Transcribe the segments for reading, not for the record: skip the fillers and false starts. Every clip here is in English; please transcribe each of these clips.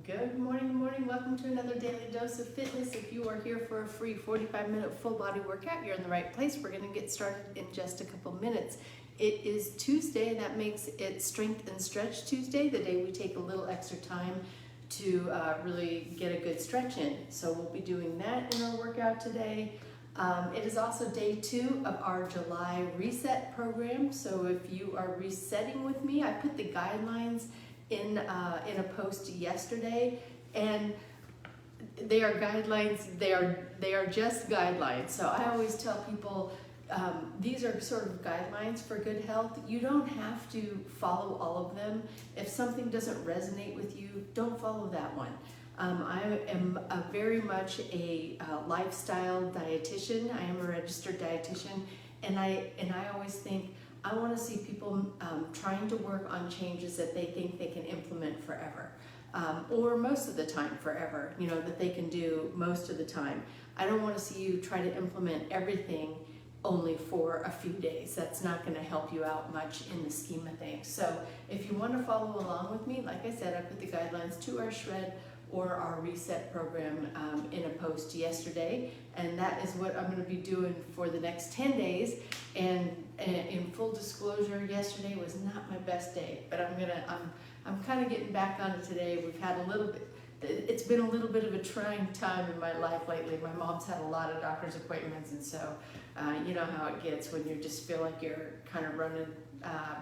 Good morning. Welcome to another Daily Dose of Fitness. If you are here for a free 45-minute full body workout, you're in the right place. We're going to get started in just a couple minutes. It is Tuesday, and that makes it Strength and Stretch Tuesday, the day we take a little extra time to really get a good stretch in. So we'll be doing that in our workout today. It is also day 2 of our July reset program. So if you are resetting with me, I put the guidelines in a post yesterday, and they are guidelines. They are just guidelines. So I always tell people these are sort of guidelines for good health. You don't have to follow all of them. If something doesn't resonate with you, don't follow that one. I am very much a lifestyle dietitian. I am a registered dietitian, and I always think I want to see people trying to work on changes that they think they can implement forever, or most of the time forever, that they can do most of the time. I don't want to see you try to implement everything only for a few days. That's not going to help you out much in the scheme of things. So if you want to follow along with me, like I said, I put the guidelines to our shred or our reset program in a post yesterday, and that is what I'm going to be doing for the next 10 days. And in full disclosure, yesterday was not my best day, but I'm kind of getting back on it today. We've had it's been a little bit of a trying time in my life lately. My mom's had a lot of doctor's appointments, and so you know how it gets when you just feel like you're kind of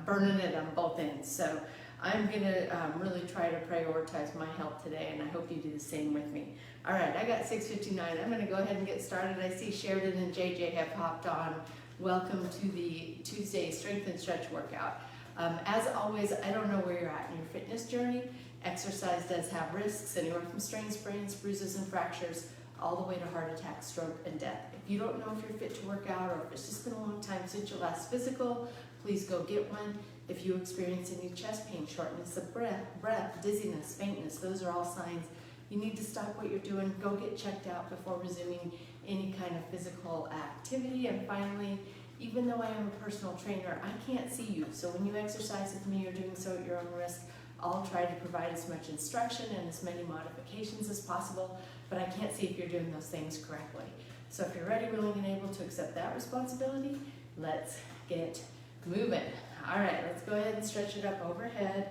burning it on both ends. So I'm gonna really try to prioritize my health today, and I hope you do the same with me. All right, I got 6:59. I'm gonna go ahead and get started. I see Sheridan and JJ have hopped on. Welcome to the Tuesday Strength and Stretch workout. As always, I don't know where you're at in your fitness journey. Exercise does have risks, anywhere from strains, sprains, bruises, and fractures, all the way to heart attack, stroke, and death. If you don't know if you're fit to work out, or if it's just been a long time since your last physical, please go get one. If you experience any chest pain, shortness of breath, dizziness, faintness, those are all signs you need to stop what you're doing, go get checked out before resuming any kind of physical activity. And finally, even though I am a personal trainer, I can't see you. So when you exercise with me, you're doing so at your own risk. I'll try to provide as much instruction and as many modifications as possible, but I can't see if you're doing those things correctly. So if you're ready, willing, and able to accept that responsibility, let's get moving. All right, let's go ahead and stretch it up overhead.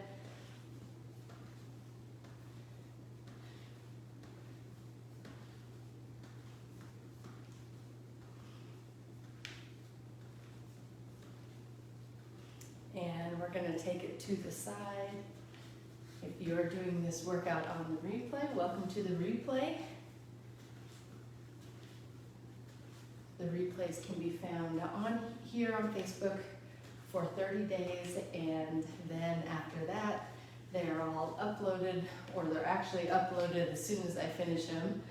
And we're going to take it to the side. If you're doing this workout on the replay, welcome to the replay. The replays can be found on here on Facebook for 30 days, and then after that, they're all uploaded, or they're actually uploaded as soon as I finish them,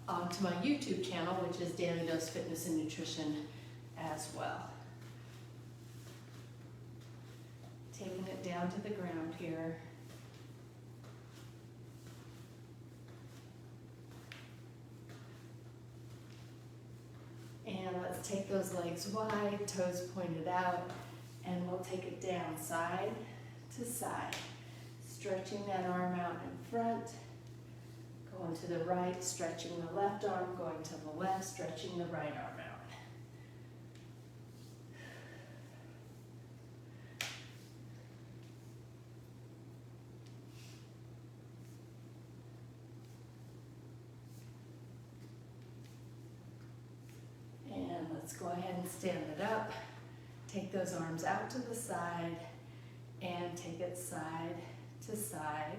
onto my YouTube channel, which is Daily Dose Fitness and Nutrition as well. Taking it down to the ground here. And let's take those legs wide, toes pointed out, and we'll take it down side to side. Stretching that arm out in front, going to the right, stretching the left arm, going to the left, stretching the right arm out. Let's go ahead and stand it up. Take those arms out to the side and take it side to side.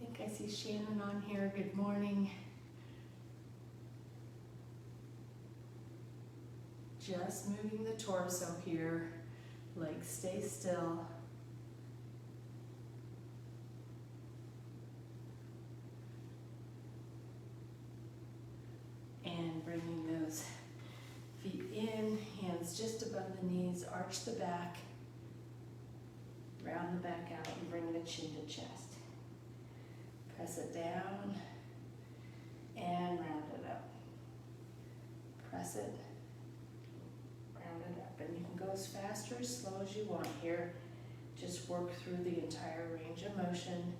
I think I see Shannon on here. Good morning. Just moving the torso here. Legs stay still. And bringing those feet in, hands just above the knees, arch the back, round the back out, and bring the chin to chest. Press it down and round it up. Press it And you can go as fast or as slow as you want here. Just work through the entire range of motion.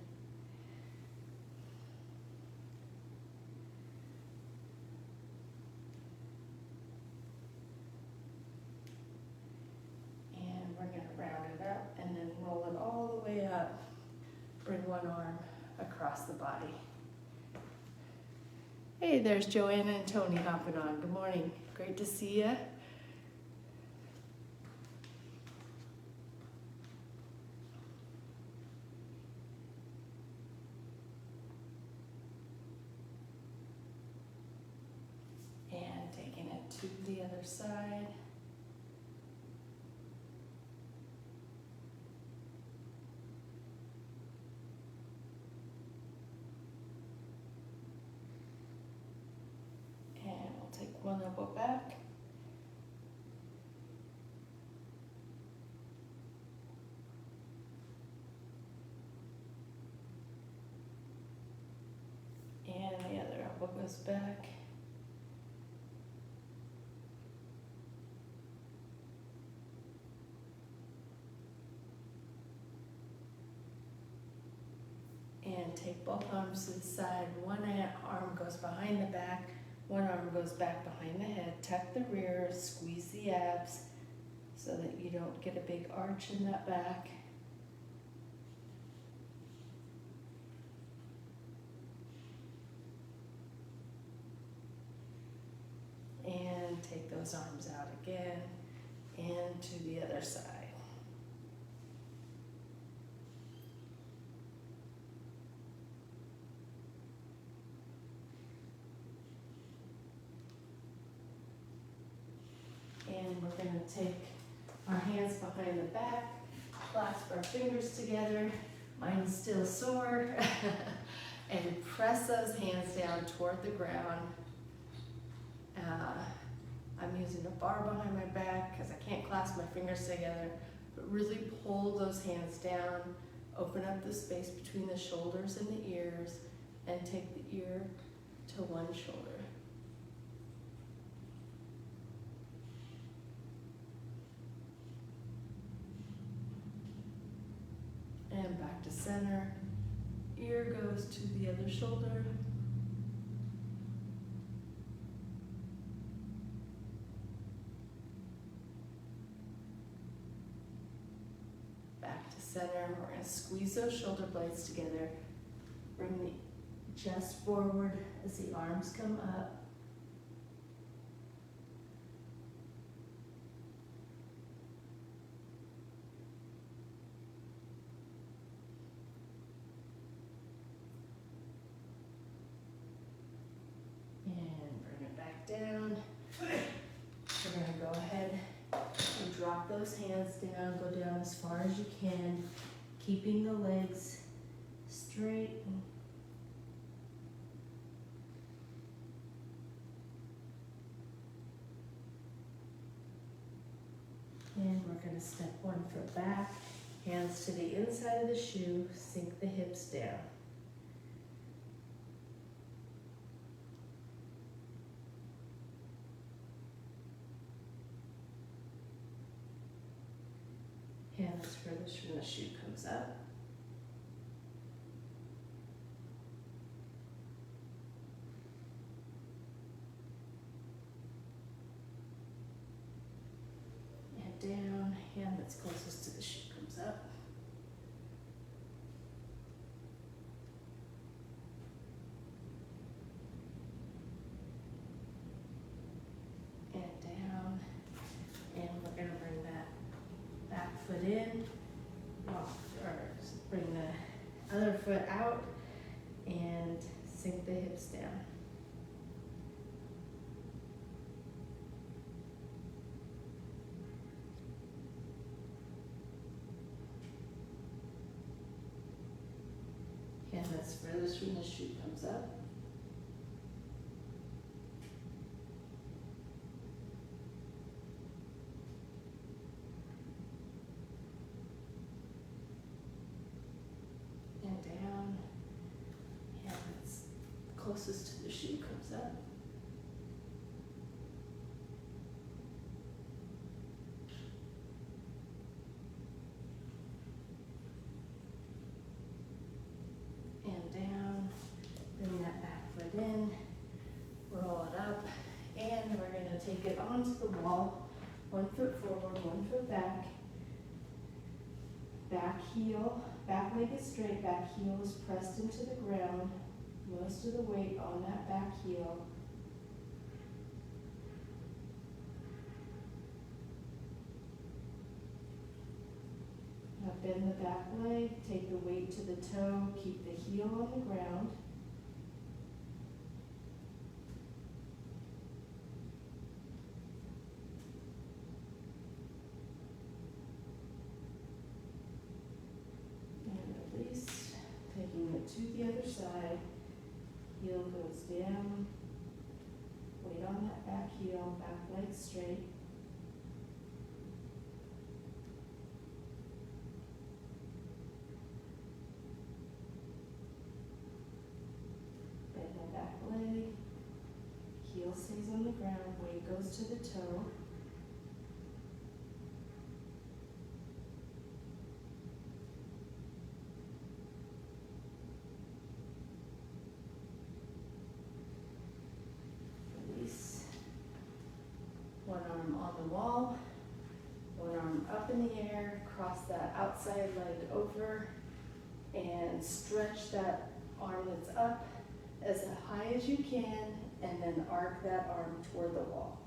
And we're gonna round it up and then roll it all the way up. Bring one arm across the body. Hey, there's Joanna and Tony hopping on. Good morning. Great to see ya. And taking it to the other side. And we'll take one elbow back. And the other elbow goes back. And take both arms to the side. One arm goes behind the back, one arm goes back behind the head. Tuck the rear, squeeze the abs so that you don't get a big arch in that back. And take those arms out again and to the other side. And we're going to take our hands behind the back, clasp our fingers together, mine's still sore, and press those hands down toward the ground. I'm using a bar behind my back because I can't clasp my fingers together, but really pull those hands down, open up the space between the shoulders and the ears, and take the ear to one shoulder. And back to center. Ear goes to the other shoulder. Back to center. We're going to squeeze those shoulder blades together. Bring the chest forward as the arms come up. Down. We're going to go ahead and drop those hands down, go down as far as you can, keeping the legs straight. And we're going to step one foot back, hands to the inside of the shoe, sink the hips down. Hands furthest from the shoe comes up. And down, hand that's closest to the shoe comes up. And down, and we're going to bring that back foot in, or bring the other foot out and sink the hips down. Hand that's furthest from the shoe comes up. And down. Hand that's closest to the shoe comes up. take it onto the wall, 1 foot forward, 1 foot back. Back heel, back leg is straight, back heel is pressed into the ground. Most of the weight on that back heel. Now bend the back leg, take the weight to the toe, keep the heel on the ground. And release, taking it to the other side. Heel goes down. Weight on that back heel, back leg straight. Bend the back leg. Heel stays on the ground, weight goes to the toe. Release. One arm on the wall, one arm up in the air, cross that outside leg over, and stretch that arm that's up as high as you can, and then arc that arm toward the wall.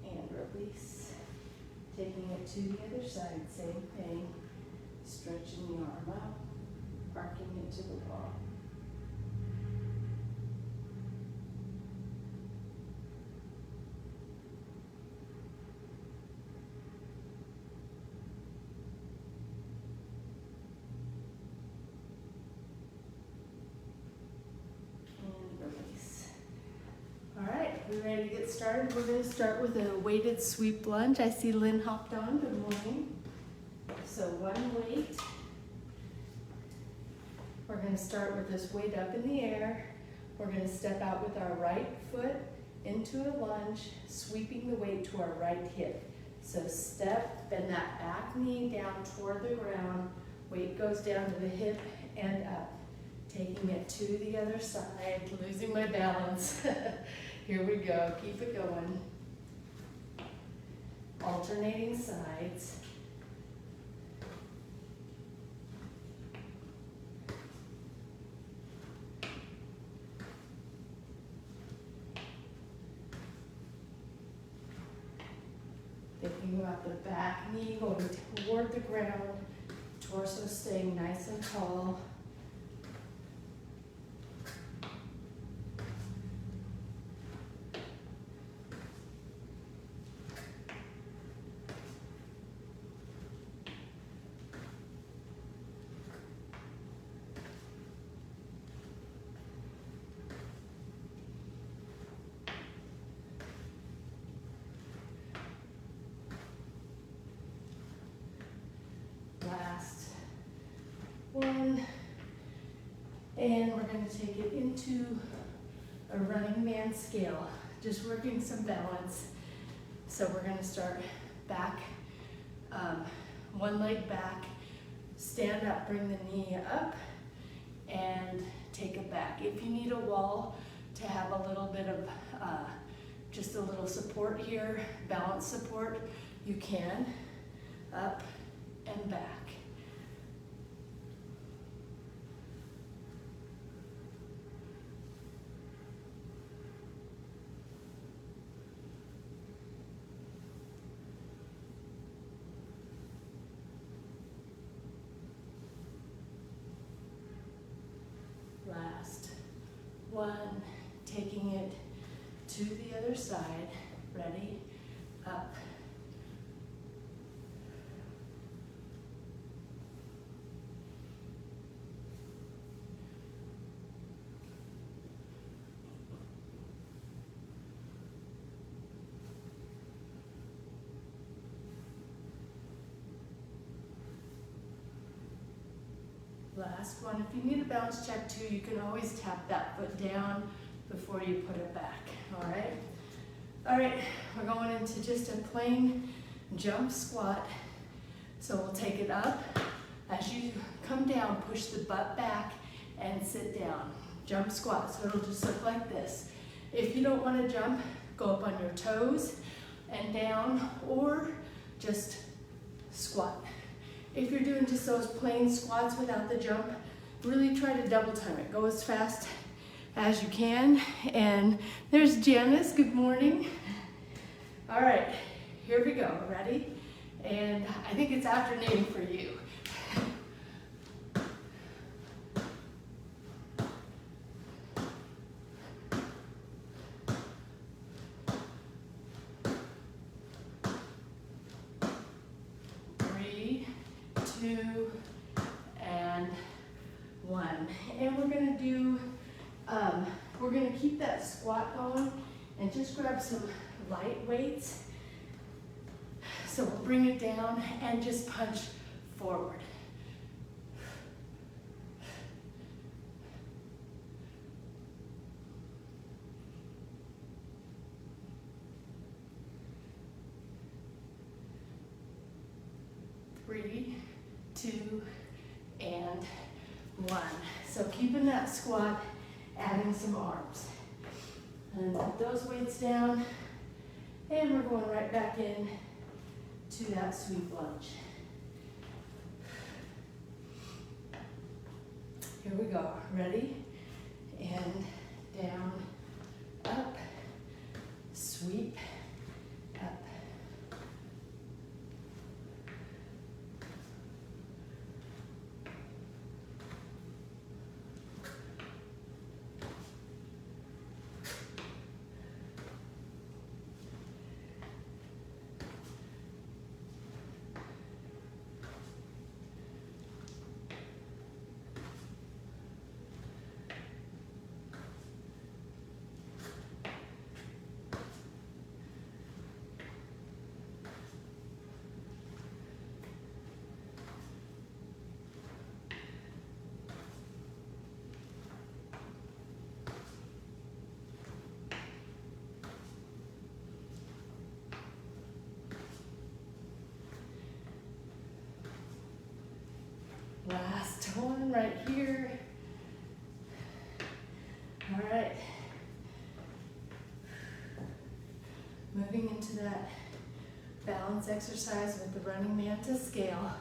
And release. Taking it to the other side, same thing. Stretching the arm out, arcing it to the wall. We ready to get started? We're going to start with a weighted sweep lunge. I see Lynn hopped on. Good morning. So one weight. We're going to start with this weight up in the air. We're going to step out with our right foot into a lunge, sweeping the weight to our right hip. So step, bend that back knee down toward the ground. Weight goes down to the hip and up. Taking it to the other side, losing my balance. Here we go, keep it going. Alternating sides. Thinking about the back knee going toward the ground, torso staying nice and tall. Last one, and we're going to take it into a running man scale, just working some balance. So we're going to start back, one leg back, stand up, bring the knee up, and take it back. If you need a wall to have a little bit of just a little support here, balance support, you can. Up and back. Last one, taking it to the other side. Ready? Up. Last one. If you need a balance check too, you can always tap that foot down before you put it back. All right. All right. We're going into just a plain jump squat. So we'll take it up. As you come down, push the butt back and sit down. Jump squat, so it'll just look like this. If you don't want to jump, go up on your toes and down, or just squat. If you're doing just those plain squats without the jump, really try to double time it. Go as fast as you can. And there's Janice, good morning. All right, here we go, ready? And I think it's alternating for you. Three, two, and one. And we're gonna do, we're gonna keep that squat going and just grab some light weights. So we'll bring it down and just punch forward. Three, two, and one. So keeping that squat, adding some arms. And put those weights down, and we're going right back in to that sweep lunge. Here we go, ready? And down, up, sweep, up. Last one right here. All right. Moving into that balance exercise with the running mantis scale.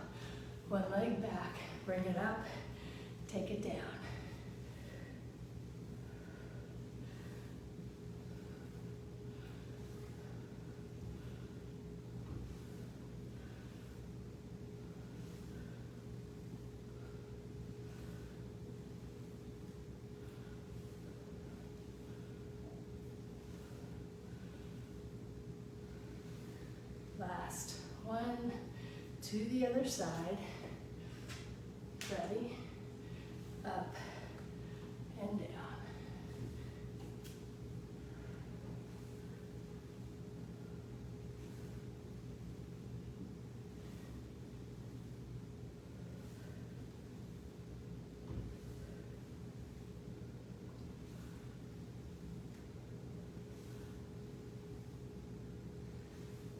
One leg back, bring it up, take it down. Last one, to the other side. Ready? Up and down.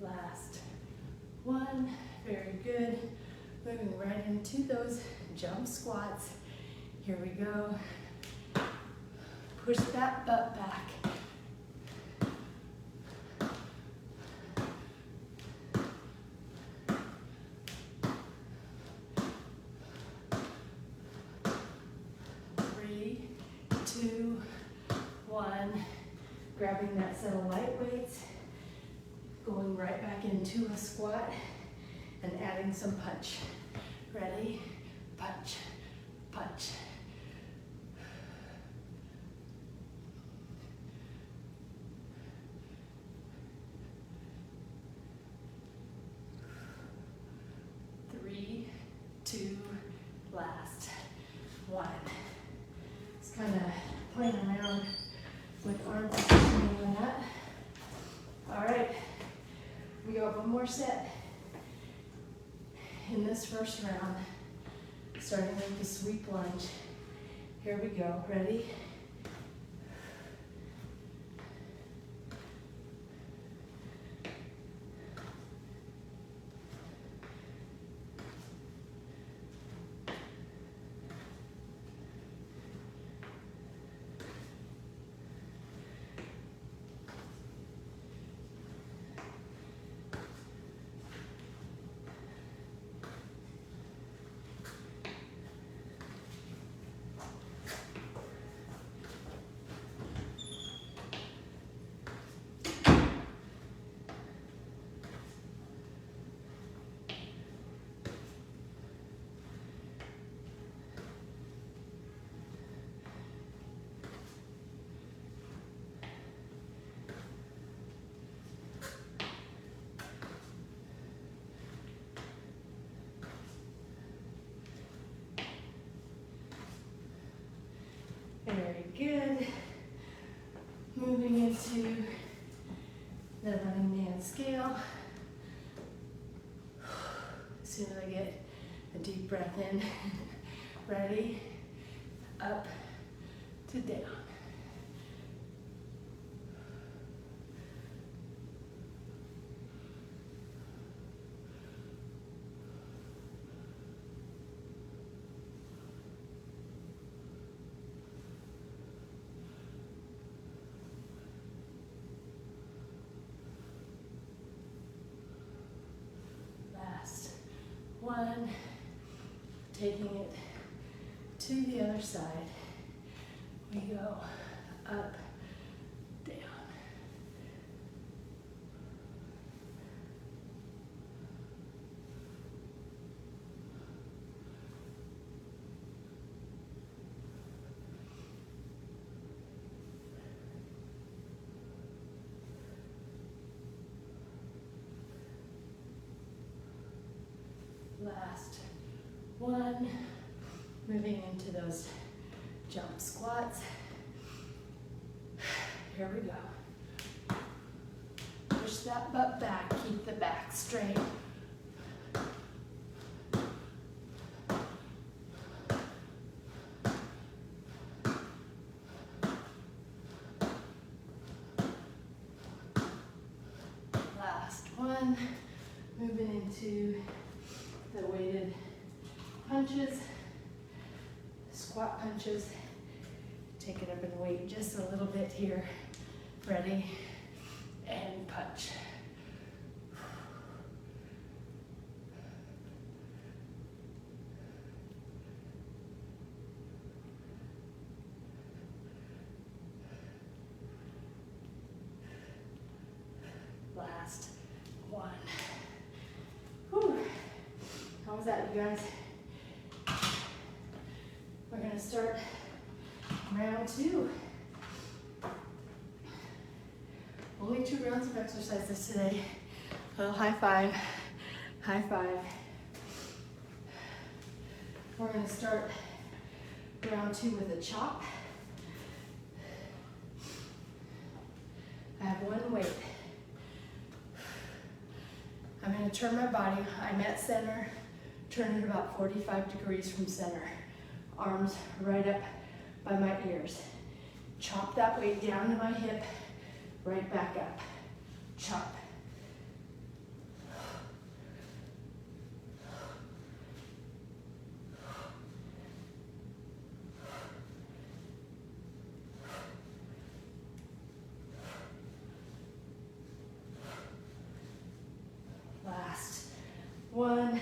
Last one, very good. Moving right into those jump squats. Here we go. Push that butt back. Three, two, one. Grabbing that set of light weights. Going right back into a squat and adding some punch. Ready? Punch, punch. Three, two, last one. Just kind of playing around with arm positioning and that. All right. We got one more set in this first round, starting with the sweep lunge. Here we go, ready? As soon as I get a deep breath in, ready, up to down. Last one, taking it to the other side. We go up, down. Last one, moving into those jump squats. Here we go. Push that butt back, keep the back straight. Last one, moving into the weighted punches, squat punches. Take it up in weight just a little bit here. Ready, and punch. Last one. Whew. How was that, you guys? We're gonna start round 2. Only 2 rounds of exercises today. A little high five, high five. We're gonna start round 2 with a chop. I have one weight. I'm gonna turn my body, I'm at center, turn it about 45 degrees from center. Arms right up by my ears. Chop that weight down to my hip, right back up. Chop. Last one.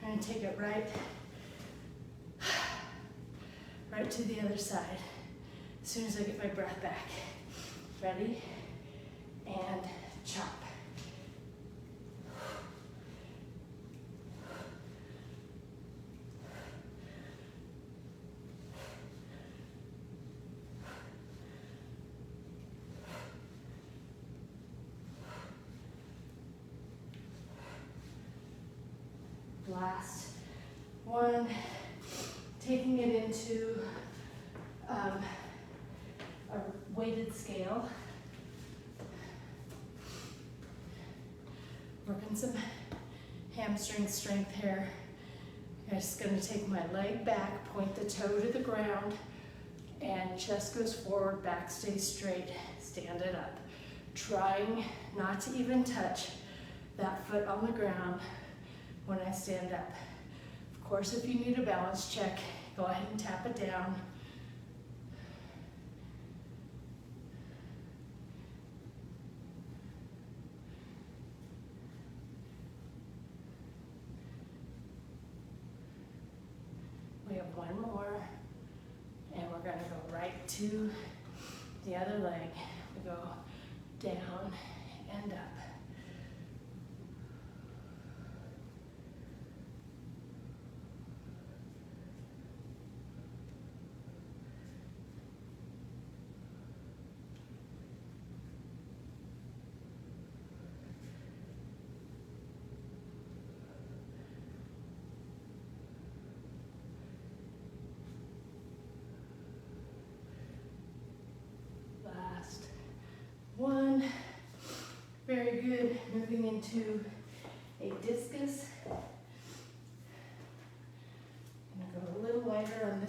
I'm gonna take it right to the other side. As soon as I get my breath back. Ready? And chop. Last one, taking it into a weighted scale. Working some hamstring strength here. I'm just going to take my leg back, point the toe to the ground, and chest goes forward, back stays straight, stand it up. Trying not to even touch that foot on the ground when I stand up. Of course, if you need a balance check, go ahead and tap it down. We have one more, and we're gonna go right to the other leg. We go down and up. One, very good. Moving into a discus.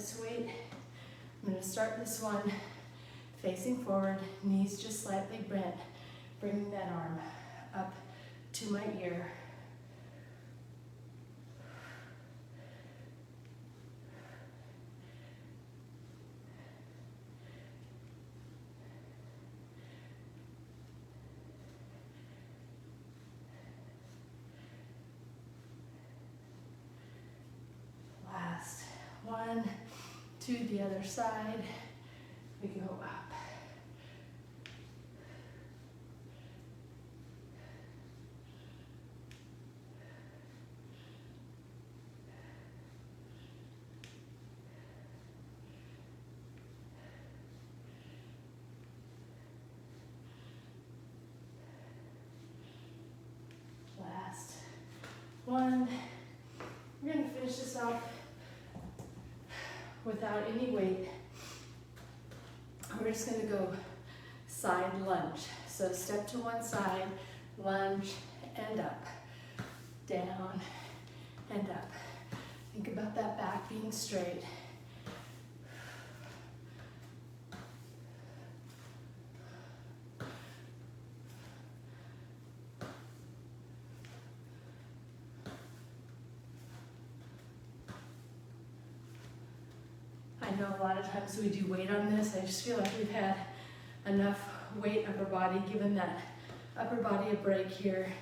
this weight. I'm going to start this one facing forward, knees just slightly bent, bringing that arm up to my ear. Last one, to the other side, we go up. Last one. We're going to finish this off without any weight. We're just going to go side lunge. So step to one side, lunge, and up, down, and up. Think about that back being straight. I know a lot of times we do weight on this. I just feel like we've had enough weight upper body, given that upper body a break here,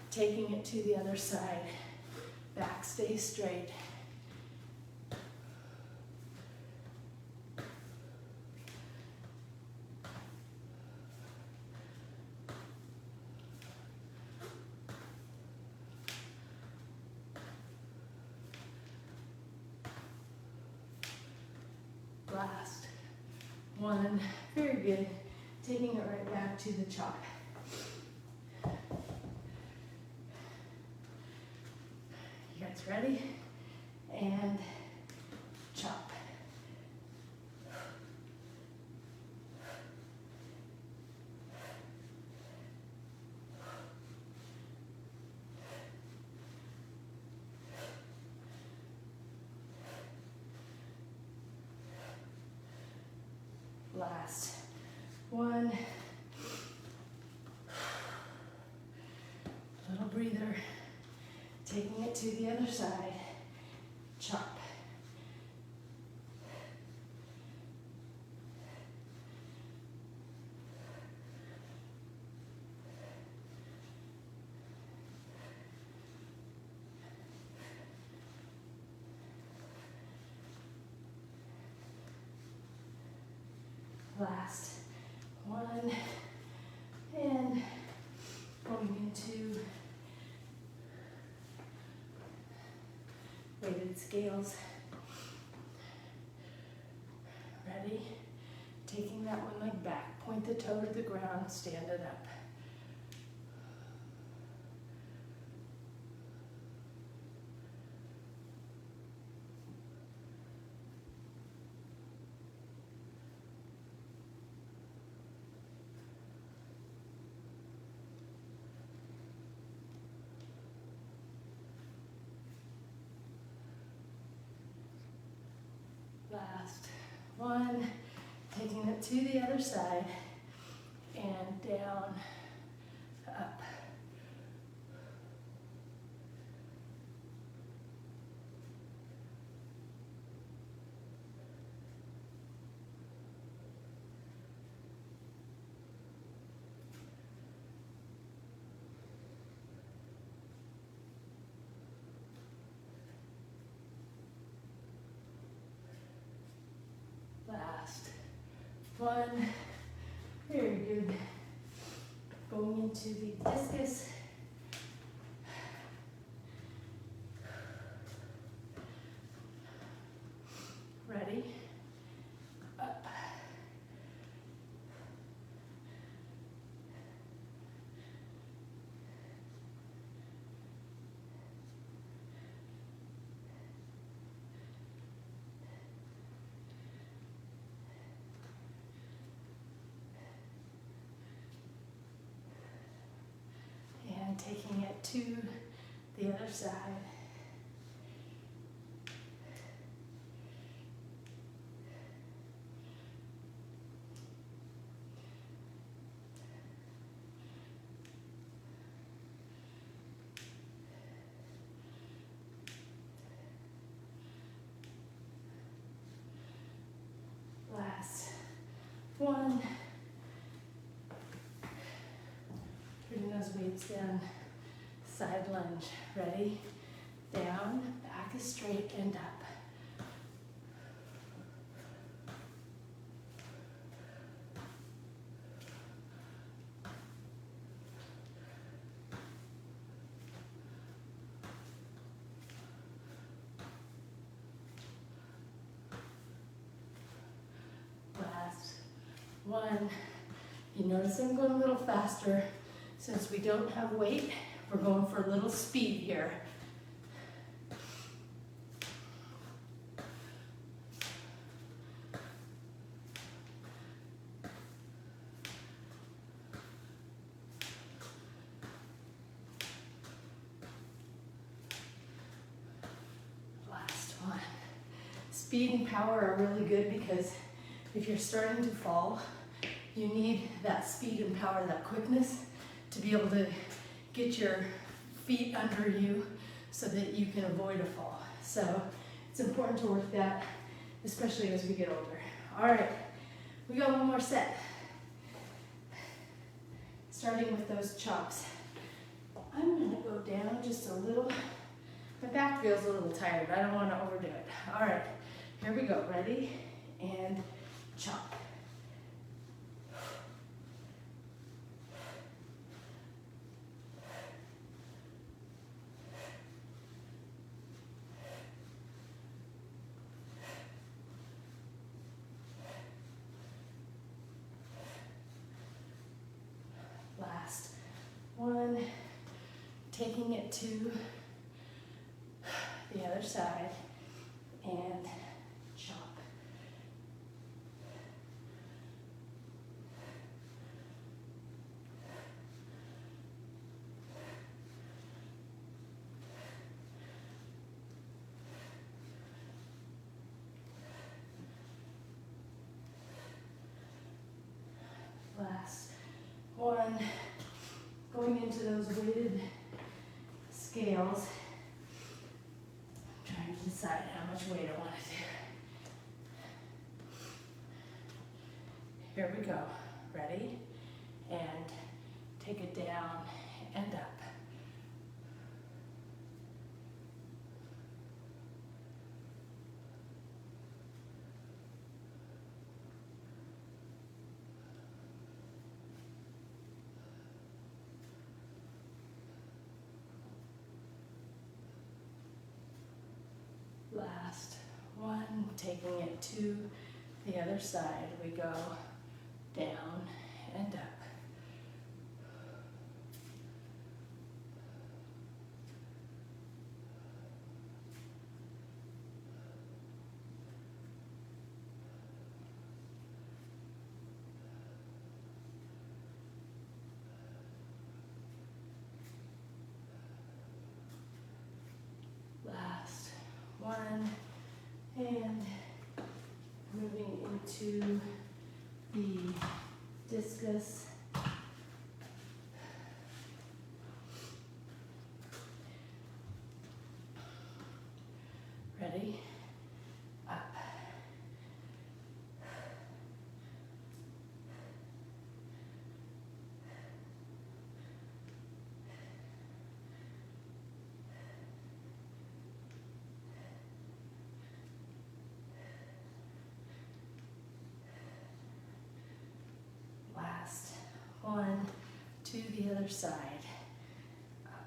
taking it to the other side. Back stays straight. Last one, very good. Taking it right back to the chop. You guys ready? And chop. Last one. Little breather. Taking it to the other side. Chop. Last one, and going into weighted scales. Ready? Taking that one leg back, point the toe to the ground, stand it up. Last one, taking it to the other side, and down, up. Last one, very good. Going into the discus. Ready? Up. And taking it to the other side. Hips down, side lunge. Ready? Down, back is straight and up. Last one. You notice I'm going a little faster. Since we don't have weight, we're going for a little speed here. Last one. Speed and power are really good because if you're starting to fall, you need that speed and power, that quickness, to be able to get your feet under you so that you can avoid a fall. So it's important to work that, especially as we get older. All right, we got one more set. Starting with those chops. I'm gonna go down just a little. My back feels a little tired. I don't wanna overdo it. All right, here we go. Ready? And chop. Last one, taking it to the other side and chop. Last one, going into those weighted scales. I'm trying to decide how much weight I want to do. Here we go. Ready? And take it down and up. Last one, taking it to the other side. We go down and up. Last one, and moving into the discus. Ready? Up. Last one, to the other side. Up.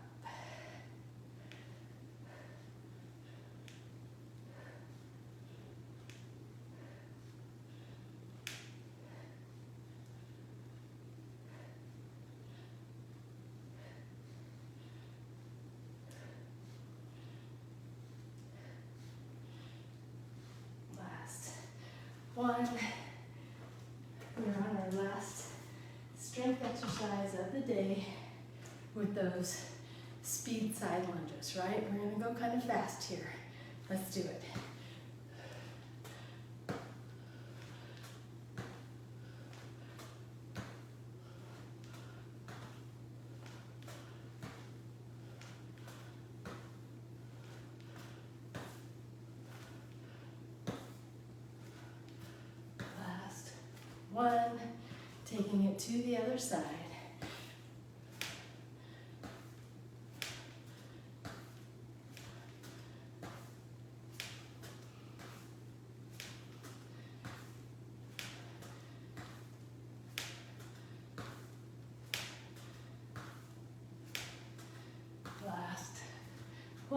Last one. We're on our last strength exercise of the day with those speed side lunges, right? We're gonna go kind of fast here. Let's do it. Last one, taking it to the other side.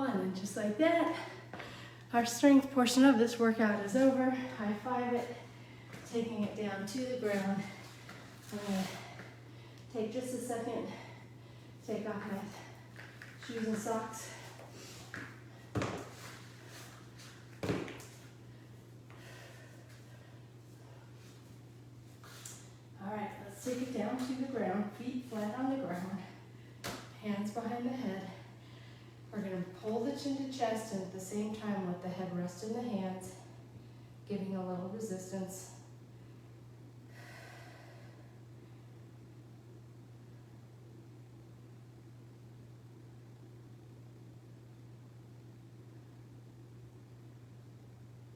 one. And just like that, our strength portion of this workout is over. High five it, taking it down to the ground. I'm gonna take just a second, take off my shoes and socks. All right, let's take it down to the ground, feet flat on the ground, hands behind the head. We're gonna pull the chin to chest and at the same time let the head rest in the hands, giving a little resistance.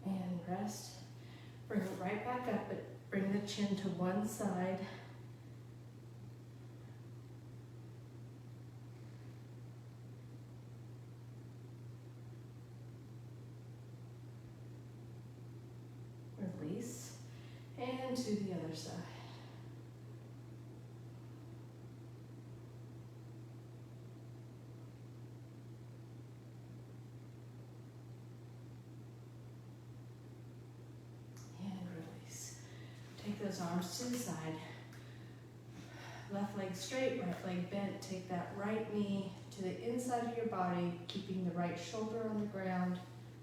And rest. Bring it right back up, but bring the chin to one side. Release. And to the other side. Take those arms to the side. Left leg straight, right leg bent. Take that right knee to the inside of your body, keeping the right shoulder on the ground.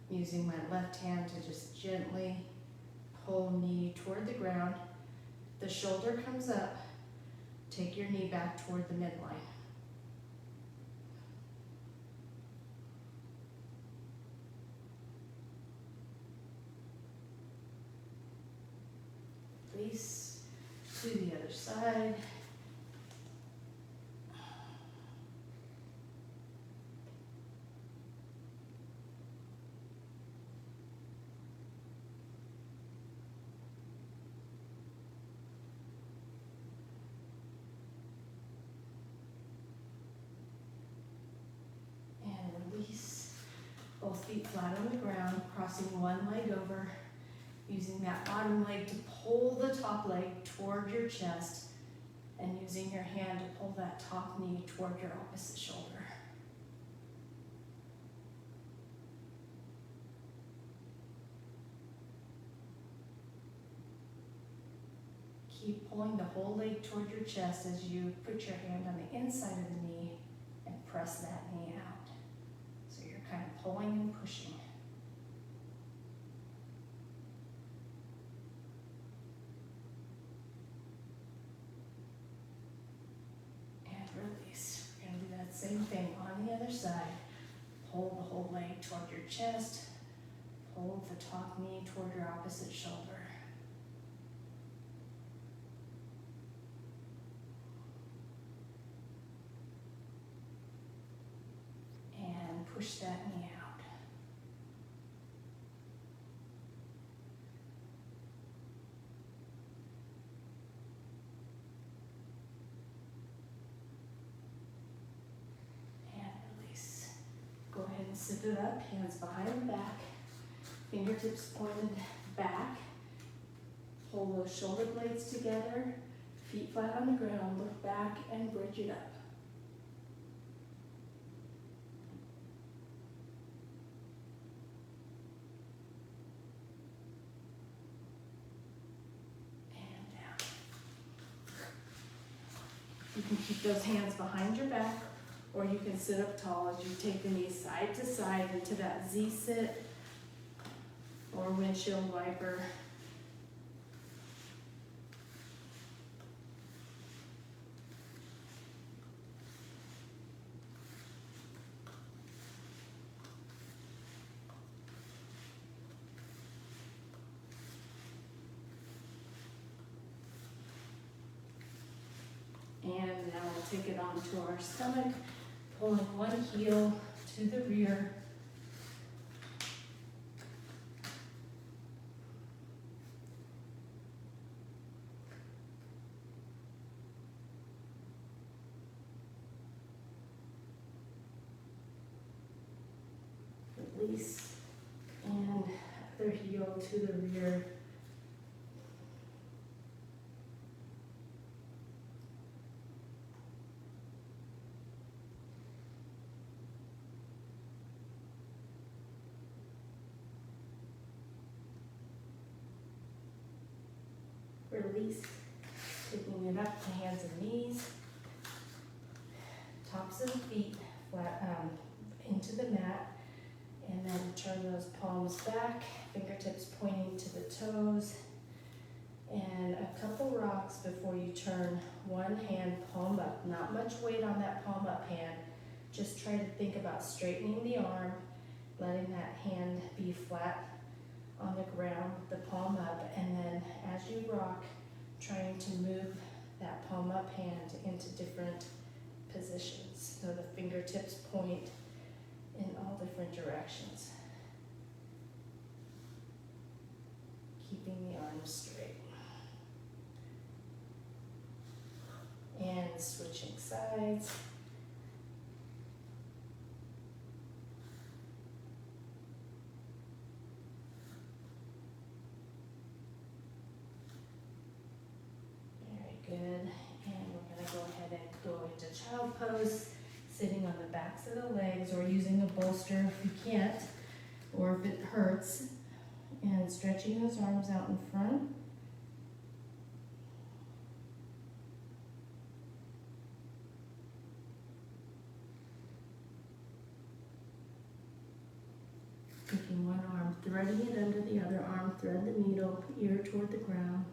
Using my left hand to just gently pull knee toward the ground. The shoulder comes up. Take your knee back toward the midline. Release to the other side. And release. Both feet flat on the ground, crossing one leg over. Using that bottom leg to pull the top leg toward your chest and using your hand to pull that top knee toward your opposite shoulder. Keep pulling the whole leg toward your chest as you put your hand on the inside of the knee and press that knee out. So you're kind of pulling and pushing. Release. We're going to do that same thing on the other side. Pull the whole leg toward your chest. Pull the top knee toward your opposite shoulder. And push that knee out. Go ahead and sit it up, hands behind the back, fingertips pointed back. Pull those shoulder blades together, feet flat on the ground, look back and bridge it up. And down. You can keep those hands behind your back, or you can sit up tall as you take the knees side to side into that Z-sit or windshield wiper. And now we'll take it onto our stomach. Pulling one heel to the rear. Release. And other heel to the rear. release, taking it up to hands and knees, tops of the feet flat into the mat, and then turn those palms back, fingertips pointing to the toes, and a couple rocks before you turn one hand palm up. Not much weight on that palm up hand. Just try to think about straightening the arm, letting that hand be flat on the ground, the palm up, and then as you rock, trying to move that palm up hand into different positions. So the fingertips point in all different directions. Keeping the arms straight. And switching sides. Very good. And we're going to go ahead and go into child pose, sitting on the backs of the legs or using a bolster if you can't, or if it hurts, and stretching those arms out in front. Taking one arm, threading it under the other arm, thread the needle, ear toward the ground.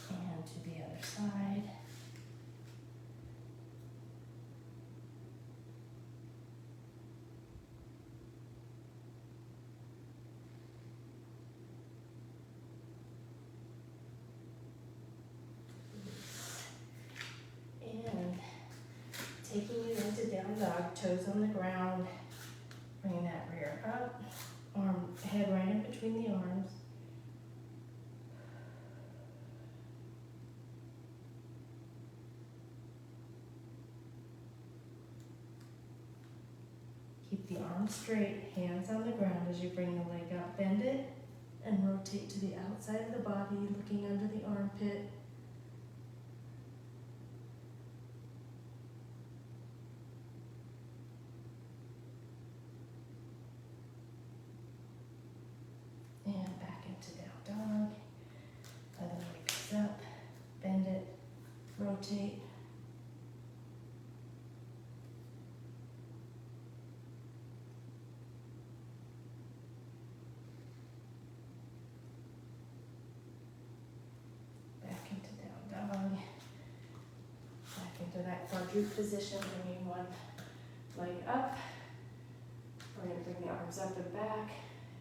And to the other side. And taking it into down dog, toes on the ground, bringing that rear up, head right in between the arms. Keep the arms straight, hands on the ground as you bring the leg up, bend it, and rotate to the outside of the body, looking under the armpit. And back into down dog. Other leg goes up, bend it, rotate. Back into down dog. Back into that quadruped position, bringing one leg up. We're going to bring the arms up and back.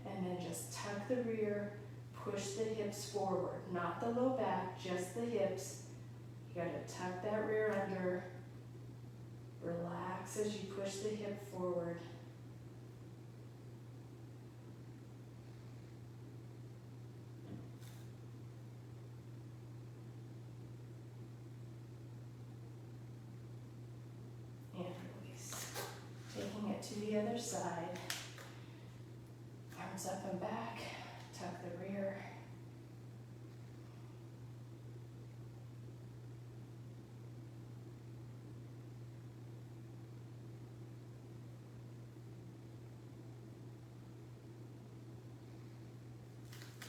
And then just tuck the rear, push the hips forward, not the low back, just the hips. You gotta tuck that rear under, relax as you push the hip forward. And release. Taking it to the other side. Arms up and back, tuck the rear.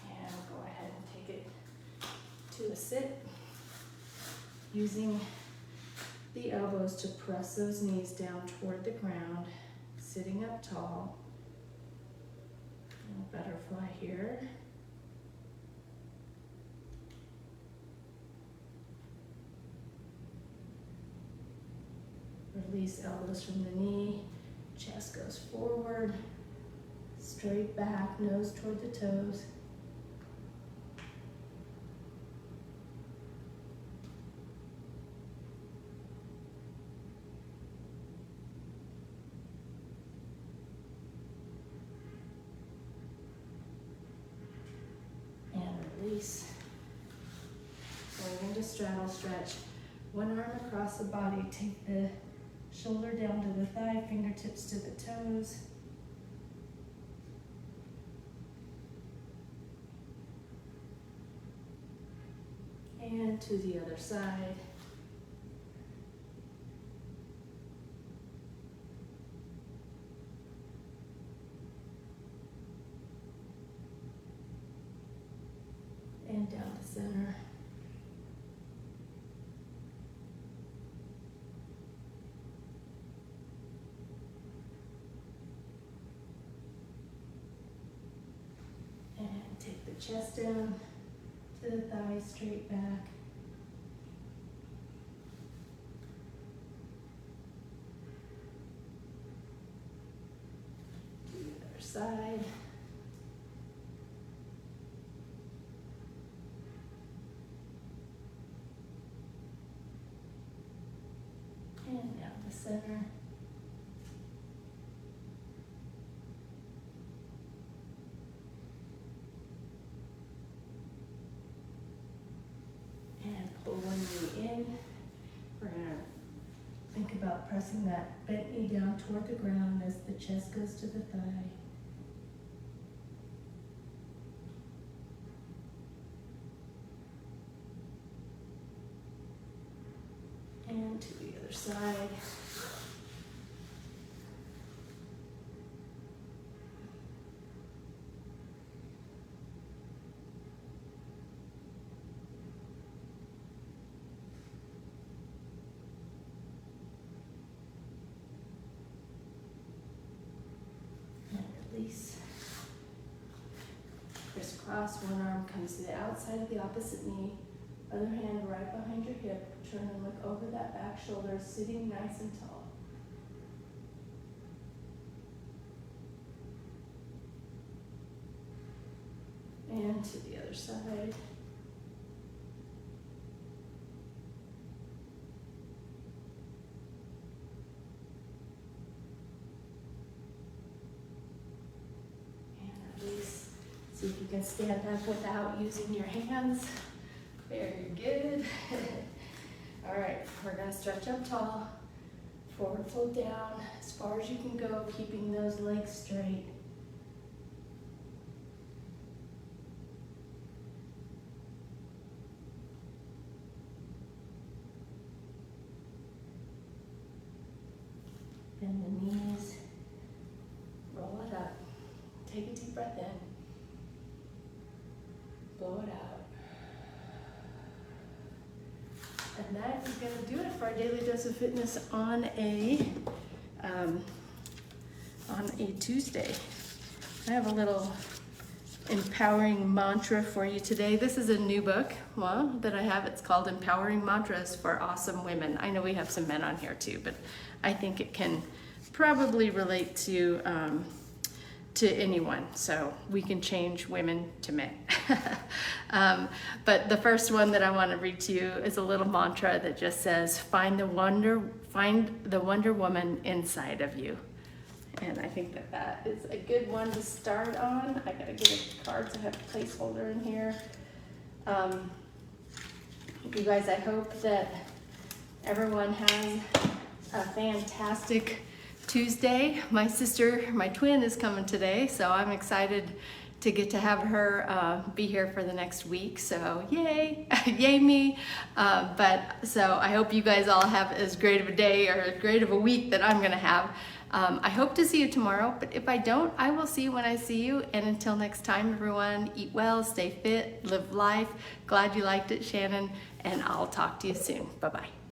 And go ahead and take it to a sit, using the elbows to press those knees down toward the ground, sitting up tall. Butterfly here. Release elbows from the knee, chest goes forward, straight back, nose toward the toes. Release. Going into straddle stretch. One arm across the body. Take the shoulder down to the thigh, fingertips to the toes. And to the other side. and down the center. And take the chest down to the thighs, straight back. Do the other side. And down the center. And pull one knee in. We're gonna think about pressing that bent knee down toward the ground as the chest goes to the thigh. And to the other side. And release. Crisscross, one arm comes to the outside of the opposite knee. Other hand right behind your hip. Turn and look over that back shoulder, sitting nice and tall. And to the other side. And release. See if you can stand up without using your hands. Very good. All right, we're gonna stretch up tall, forward fold down as far as you can go, keeping those legs straight. Bend the knees, roll it up, take a deep breath in, blow it out. And that is going to do it for our daily dose of fitness on a Tuesday. I have a little empowering mantra for you today. This is a new book, that I have. It's called Empowering Mantras for Awesome Women. I know we have some men on here too, but I think it can probably relate to anyone, so we can change women to men. But the first one that I want to read to you is a little mantra that just says, find the Wonder Woman inside of you. And I think that that is a good one to start on. I gotta get a card, so I have a placeholder in here. You guys, I hope that everyone has a fantastic Tuesday. My sister, my twin, is coming today, so I'm excited to get to have her be here for the next week. So yay, yay me. So I hope you guys all have as great of a day or as great of a week that I'm gonna have. I hope to see you tomorrow, but if I don't, I will see you when I see you. And until next time, everyone, eat well, stay fit, live life. Glad you liked it, Shannon, and I'll talk to you soon. Bye-bye.